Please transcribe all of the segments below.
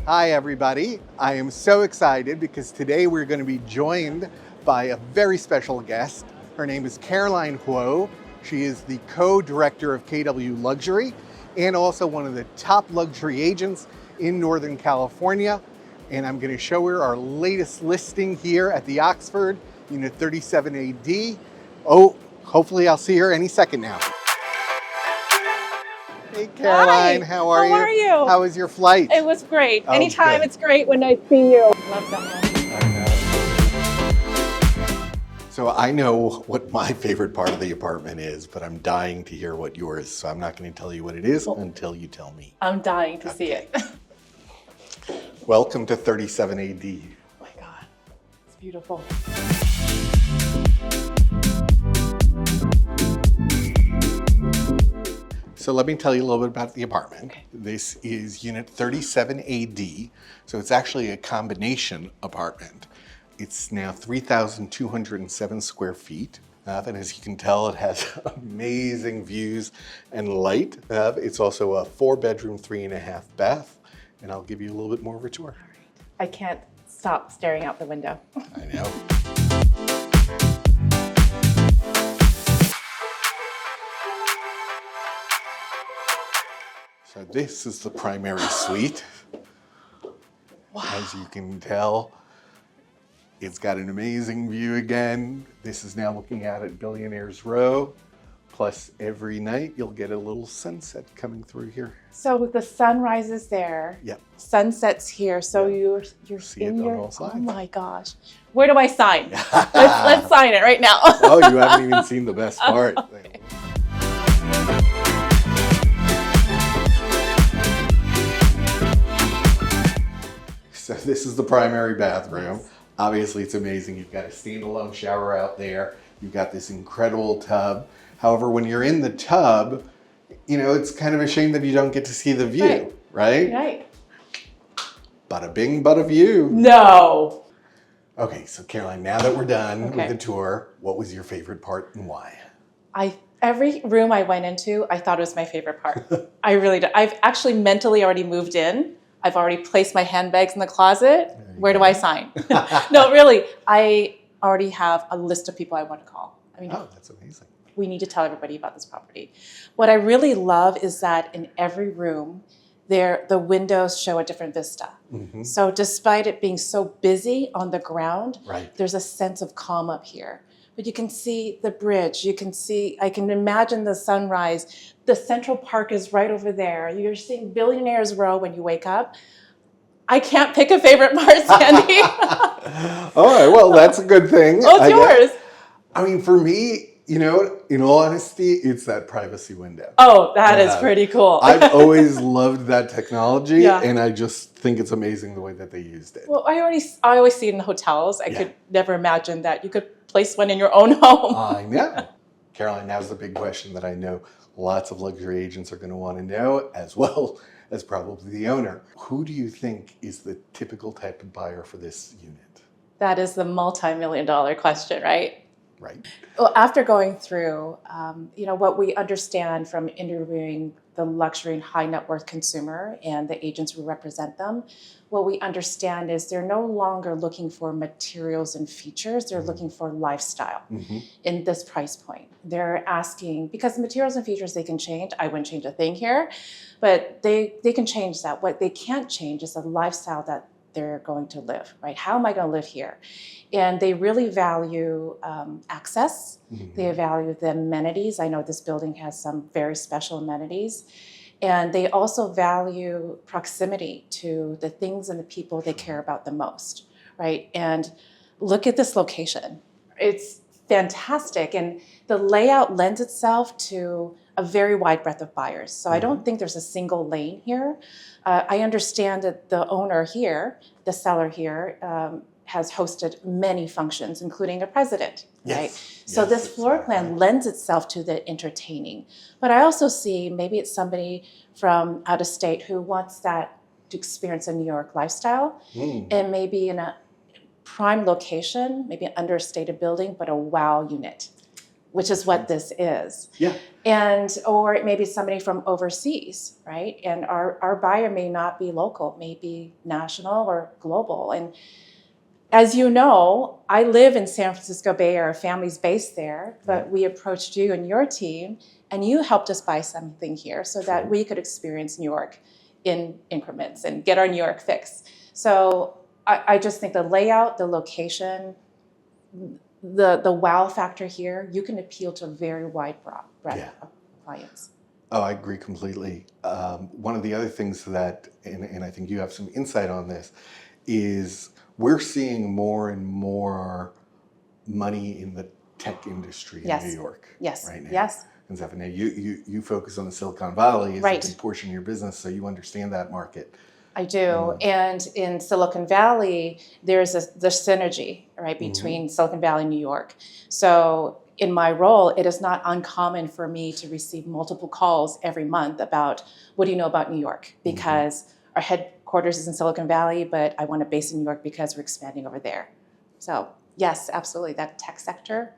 Hi everybody, I am so excited because today we're going to be joined by a very special guest. Her name is Caroline Huo. She is the co-director of KW Luxury and also one of the top luxury agents in Northern California. And I'm going to show her our latest listing here at the Oxford, Unit 37 AD. Oh, hopefully I'll see her any second now. Hey Caroline, Hi. how are you? How are you? How was your flight? It was great. Oh, Anytime, good. it's great when I see you. Love the home. I know. So I know what my favorite part of the apartment is, but I'm dying to hear what yours is. So I'm not going to tell you what it is until you tell me. I'm dying to see it. Welcome to 37 AD. Oh my God, it's beautiful. So let me tell you a little bit about the apartment. Okay. This is Unit 37 AD. So it's actually a combination apartment. It's now 3,207 square feet. And as you can tell, it has amazing views and light. It's also a 4-bedroom, 3.5 bath. And I'll give you a little bit more of a tour. I can't stop staring out the window. I know. So this is the primary suite. Wow. As you can tell, it's got an amazing view again. This is now looking out at Billionaires Row. Plus every night you'll get a little sunset coming through here. So the sun rises there. Yep. Sunsets here. So Yeah. you're See in it on your. all sides. Oh my gosh. Where do I sign? let's sign it right now. Oh, you haven't even seen the best part. Okay. So this is the primary bathroom. Obviously it's amazing. You've got a standalone shower out there. You've got this incredible tub. However, when you're in the tub, you know, it's kind of a shame that you don't get to see the view, right? Right. Bada bing, bada view. No. Okay, so Caroline, now that we're done Okay. with the tour, what was your favorite part and why? Every room I went into, I thought it was my favorite part. I really did. I've actually mentally already moved in. I've already placed my handbags in the closet. Where do I sign? No, really, I already have a list of people I want to call. I mean, Oh, that's amazing. we need to tell everybody about this property. What I really love is that in every room, the windows show a different vista. Mm-hmm. So despite it being so busy on the ground, Right. there's a sense of calm up here. But you can see the bridge, I can imagine the sunrise. The Central Park is right over there. You're seeing Billionaires Row when you wake up. I can't pick a favorite part, Sandy. All right, well, that's a good thing. Oh, it's yours. I mean, for me, you know, in all honesty, it's that privacy window. Oh, that is pretty cool. I've always loved that technology, Yeah. and I just think it's amazing the way that they used it. Well, I always see it in hotels. I Yeah. could never imagine that you could place one in your own home. I know. Caroline, now's the big question that I know lots of luxury agents are going to want to know, as well as probably the owner. Who do you think is the typical type of buyer for this unit? That is the multi-million-dollar question, right? Right? Well, after going through, what we understand from interviewing the luxury and high net worth consumer and the agents who represent them, what we understand is they're no longer looking for materials and features, they're looking for lifestyle in this price point. They're asking, because materials and features, they can change. I wouldn't change a thing here, but they can change that. What they can't change is the lifestyle that they're going to live, right? How am I going to live here? And they really value access. They value the amenities. I know this building has some very special amenities. And they also value proximity to the things and the people they care about the most, right? And look at this location. It's fantastic. And the layout lends itself to a very wide breadth of buyers. So I don't think there's a single lane here. I understand that the owner here, the seller here, has hosted many functions, including a president, right? So Yes, this floor plan lends itself to the entertaining. But I also see maybe it's somebody from out of state who wants that to experience a New York lifestyle and maybe in a prime location, maybe an understated building, but a wow unit. which is what this is. Yeah. And, or it may be somebody from overseas, right? And our buyer may not be local, may be national or global. And as you know, I live in San Francisco Bay Area, family's based there, but we approached you and your team, and you helped us buy something here so that we could experience New York in increments and get our New York fix. So I just think the layout, the location, the wow factor here, you can appeal to a very wide breadth of clients. Oh, I agree completely. One of the other things that, and I think you have some insight on this, is we're seeing more and more money in the tech industry in New York right now. Yes. And Stephanie, you focus on the Silicon Valley as a big portion of your business, so you understand that market. I do. And in Silicon Valley, there's the synergy, right, between Silicon Valley and New York. So in my role, it is not uncommon for me to receive multiple calls every month about, what do you know about New York? Because our headquarters is in Silicon Valley, but I want to base in New York because we're expanding over there. So yes, absolutely. That tech sector.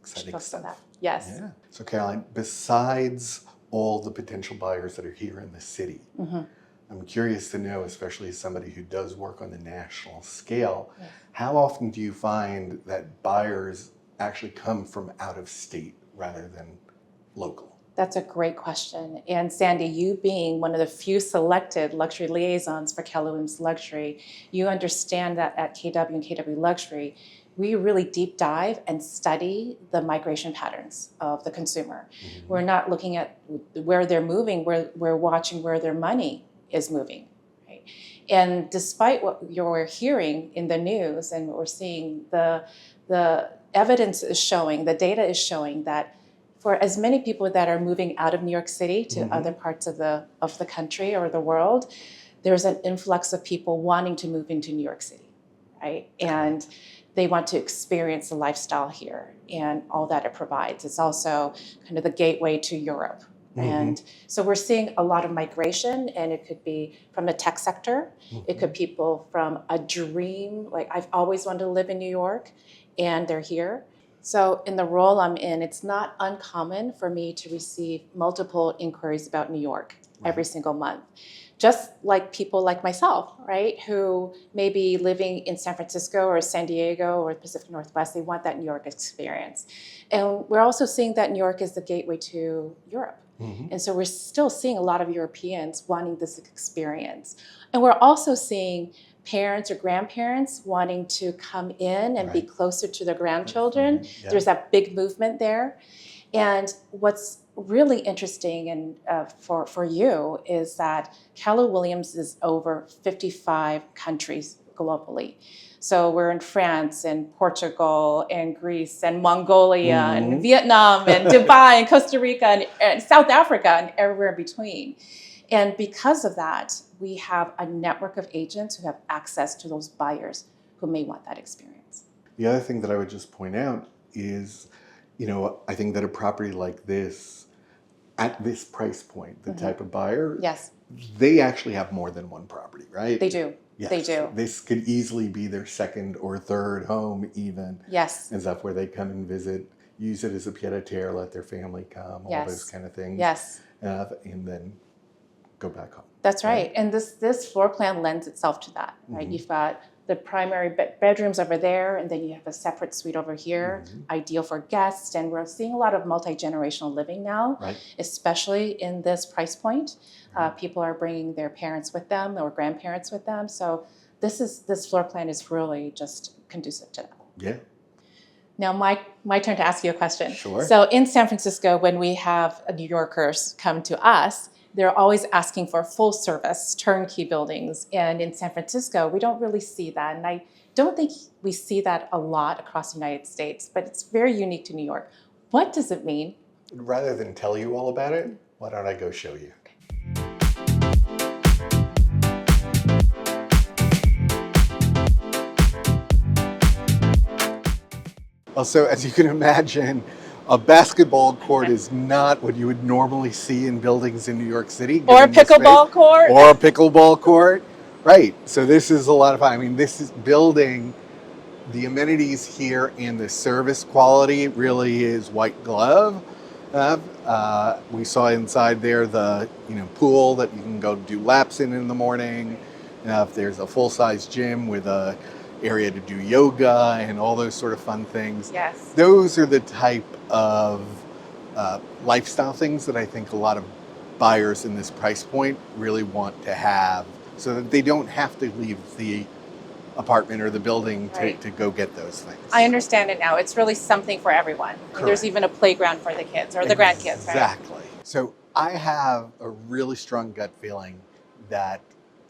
Exciting stuff. That. Yes. Yeah. So Caroline, besides all the potential buyers that are here in the city, I'm curious to know, especially as somebody who does work on the national scale, how often do you find that buyers actually come from out of state rather than local? That's a great question. And Sandy, you being one of the few selected luxury liaisons for Keller Williams Luxury, you understand that at KW and KW Luxury, we really deep dive and study the migration patterns of the consumer. We're not looking at where they're moving, we're watching where their money is moving. Right? And despite what you're hearing in the news and what we're seeing, the evidence is showing, the data is showing that for as many people that are moving out of New York City to other parts of the country or the world, there's an influx of people wanting to move into New York City, right? And they want to experience the lifestyle here and all that it provides. It's also kind of the gateway to Europe. And so we're seeing a lot of migration, and it could be from the tech sector. It could be people from a dream, like I've always wanted to live in New York, and they're here. So in the role I'm in, it's not uncommon for me to receive multiple inquiries about New York every single month. Just like people like myself, right, who may be living in San Francisco or San Diego or the Pacific Northwest, they want that New York experience. And we're also seeing that New York is the gateway to Europe. And so we're still seeing a lot of Europeans wanting this experience. And we're also seeing parents or grandparents wanting to come in and be closer to their grandchildren. There's that big movement there. And what's really interesting and for you is that Keller Williams is over 55 countries globally. So we're in France and Portugal and Greece and Mongolia and Vietnam and Dubai and Costa Rica and South Africa and everywhere in between. And because of that, we have a network of agents who have access to those buyers who may want that experience. The other thing that I would just point out is, I think that a property like this, at this price point, the type of buyer, they actually have more than one property, right? They do. Yes. They do. This could easily be their second or third home even. Yes. And stuff where they come and visit, use it as a pied-à-terre, let their family come, all those kind of things. Yes. And then go back home. That's right. And this floor plan lends itself to that, right? You've got the primary bedrooms over there, and then you have a separate suite over here, ideal for guests. And we're seeing a lot of multi-generational living now, especially in this price point. People are bringing their parents with them or grandparents with them. So this floor plan is really just conducive to that. Yeah. Now, my turn to ask you a question. Sure. So in San Francisco, when we have New Yorkers come to us, they're always asking for full service, turnkey buildings. And in San Francisco, we don't really see that. And I don't think we see that a lot across the United States, but it's very unique to New York. What does it mean? Rather than tell you all about it, why don't I go show you? Also, as you can imagine, a basketball court is not what you would normally see in buildings in New York City. Or a pickleball court. Or a pickleball court. Right. So this is a lot of fun. I mean, this is building The amenities here and the service quality really is white glove. We saw inside there the pool that you can go do laps in the morning. If there's a full-size gym with a area to do yoga and all those sort of fun things. Yes. Those are the type of lifestyle things that I think a lot of buyers in this price point really want to have, so that they don't have to leave the apartment or the building Right. to go get those things. I understand it now. It's really something for everyone. Correct. There's even a playground for the kids or the grandkids, right? Exactly. So I have a really strong gut feeling that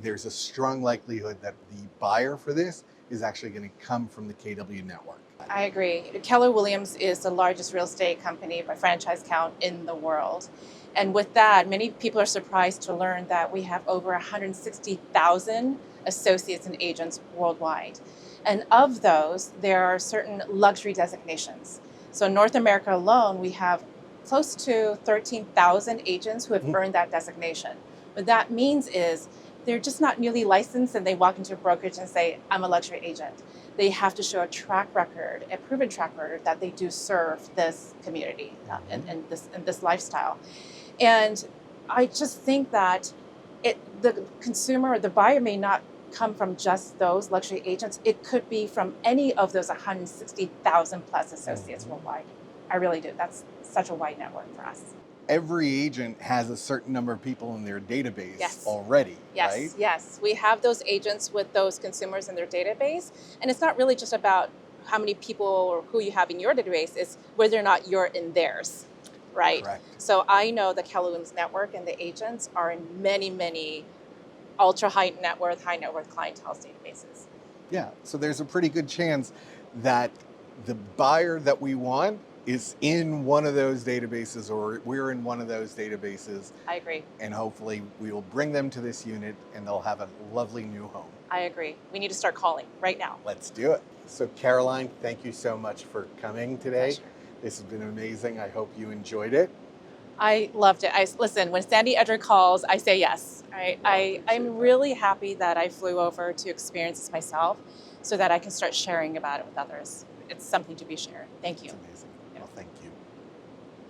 there's a strong likelihood that the buyer for this is actually going to come from the KW network. I agree. Keller Williams is the largest real estate company by franchise count in the world. And with that, many people are surprised to learn that we have over 160,000 associates and agents worldwide. And of those, there are certain luxury designations. So in North America alone, we have close to 13,000 agents who have earned that designation. What that means is they're just not newly licensed and they walk into a brokerage and say, I'm a luxury agent. They have to show a track record, a proven track record that they do serve this community and this lifestyle. And I just think that the consumer or the buyer may not come from just those luxury agents. It could be from any of those 160,000 plus associates worldwide. I really do. That's such a wide network for us. Every agent has a certain number of people in their database Yes. already, Yes, right? yes. We have those agents with those consumers in their database. And it's not really just about how many people or who you have in your database, it's whether or not you're in theirs, right? Correct. So I know the Keller Williams network and the agents are in many, many ultra high net worth clientele databases. Yeah, so there's a pretty good chance that the buyer that we want is in one of those databases, or we're in one of those databases, I agree. and hopefully we will bring them to this unit and they'll have a lovely new home. I agree. We need to start calling right now. Let's do it. So Caroline, thank you so much for coming today. Pleasure. This has been amazing. I hope you enjoyed it. I loved it. Listen, when Sandy Edry calls, I say yes. Right? I'm really happy that I flew over to experience this myself so that I can start sharing about it with others. It's something to be shared. Thank you. It's amazing. Well, thank you.